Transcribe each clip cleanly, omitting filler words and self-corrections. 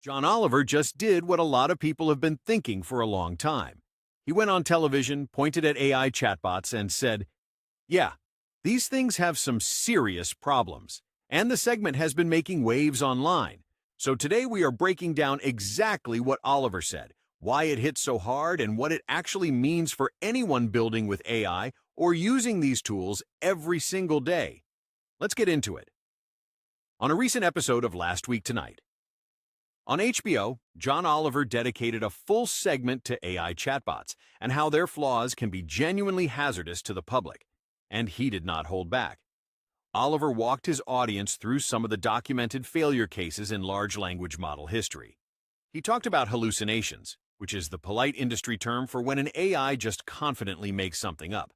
John Oliver just did what a lot of people have been thinking for a long time. He went on television, pointed at AI chatbots, and said, "Yeah, these things have some serious problems." And the segment has been making waves online. So today we are breaking down exactly what Oliver said, why it hit so hard, and what it actually means for anyone building with AI or using these tools every single day. Let's get into it. On a recent episode of Last Week Tonight, on HBO, John Oliver dedicated a full segment to AI chatbots and how their flaws can be genuinely hazardous to the public. And he did not hold back. Oliver walked his audience through some of the documented failure cases in large language model history. He talked about hallucinations, which is the polite industry term for when an AI just confidently makes something up.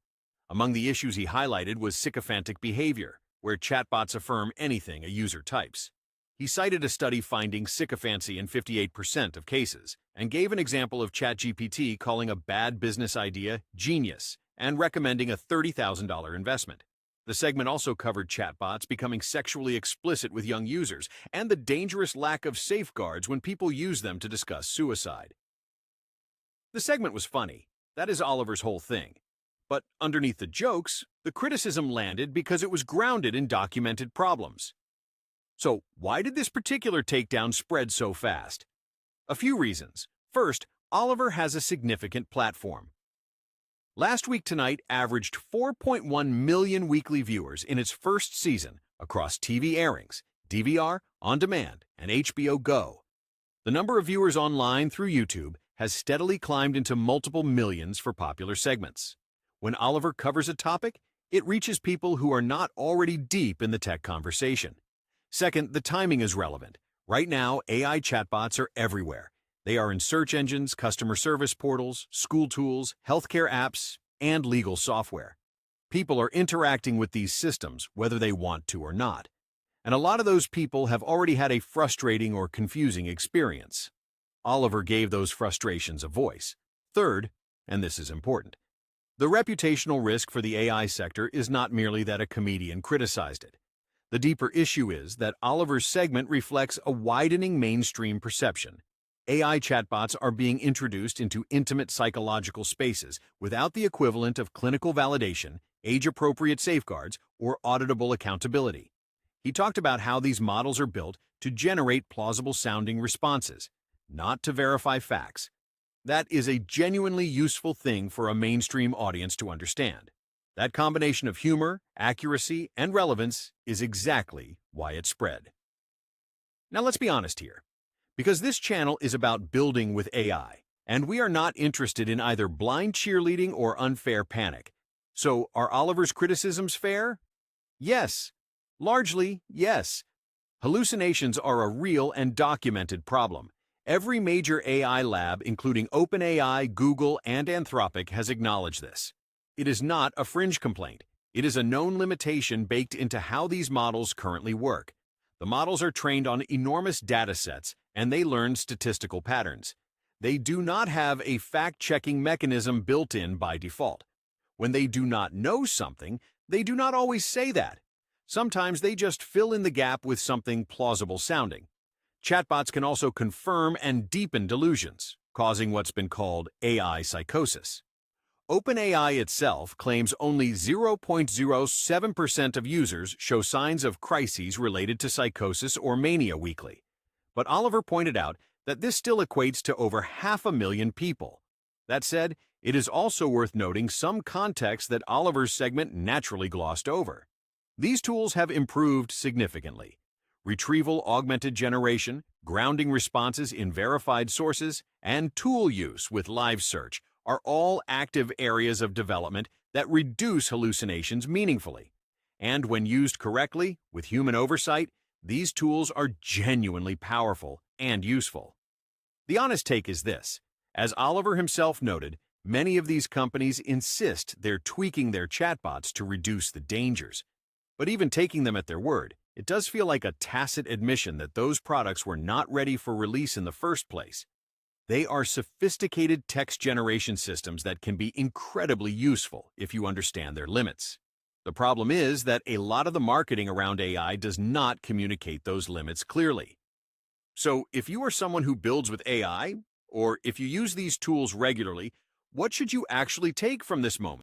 Among the issues he highlighted was sycophantic behavior, where chatbots affirm anything a user types. He cited a study finding sycophancy in 58% of cases, and gave an example of ChatGPT calling a bad business idea genius and recommending a $30,000 investment. The segment also covered chatbots becoming sexually explicit with young users and the dangerous lack of safeguards when people use them to discuss suicide. The segment was funny. That is Oliver's whole thing. But underneath the jokes, the criticism landed because it was grounded in documented problems. So, why did this particular takedown spread so fast? A few reasons. First, Oliver has a significant platform. Last Week Tonight averaged 4.1 million weekly viewers in its first season across TV airings, DVR, On Demand, and HBO Go. The number of viewers online through YouTube has steadily climbed into multiple millions for popular segments. When Oliver covers a topic, it reaches people who are not already deep in the tech conversation. Second, the timing is relevant. Right now, AI chatbots are everywhere. They are in search engines, customer service portals, school tools, healthcare apps, and legal software. People are interacting with these systems, whether they want to or not. And a lot of those people have already had a frustrating or confusing experience. Oliver gave those frustrations a voice. Third, and this is important, the reputational risk for the AI sector is not merely that a comedian criticized it. The deeper issue is that Oliver's segment reflects a widening mainstream perception. AI chatbots are being introduced into intimate psychological spaces without the equivalent of clinical validation, age-appropriate safeguards, or auditable accountability. He talked about how these models are built to generate plausible-sounding responses, not to verify facts. That is a genuinely useful thing for a mainstream audience to understand. That combination of humor, accuracy, and relevance is exactly why it spread. Now let's be honest here, because this channel is about building with AI, and we are not interested in either blind cheerleading or unfair panic. So, are Oliver's criticisms fair? Yes. Largely, yes. Hallucinations are a real and documented problem. Every major AI lab, including OpenAI, Google, and Anthropic, has acknowledged this. It is not a fringe complaint. It is a known limitation baked into how these models currently work. The models are trained on enormous data sets, and they learn statistical patterns. They do not have a fact-checking mechanism built in by default. When they do not know something, they do not always say that. Sometimes they just fill in the gap with something plausible sounding. Chatbots can also confirm and deepen delusions, causing what's been called AI psychosis. OpenAI itself claims only 0.07% of users show signs of crises related to psychosis or mania weekly. But Oliver pointed out that this still equates to over 500,000 people. That said, it is also worth noting some context that Oliver's segment naturally glossed over. These tools have improved significantly. Retrieval augmented generation, grounding responses in verified sources, and tool use with live search are all active areas of development that reduce hallucinations meaningfully. And when used correctly, with human oversight, these tools are genuinely powerful and useful. The honest take is this. As Oliver himself noted, many of these companies insist they're tweaking their chatbots to reduce the dangers. But even taking them at their word, it does feel like a tacit admission that those products were not ready for release in the first place. They are sophisticated text generation systems that can be incredibly useful if you understand their limits. The problem is that a lot of the marketing around AI does not communicate those limits clearly. So, if you are someone who builds with AI, or if you use these tools regularly, what should you actually take from this moment?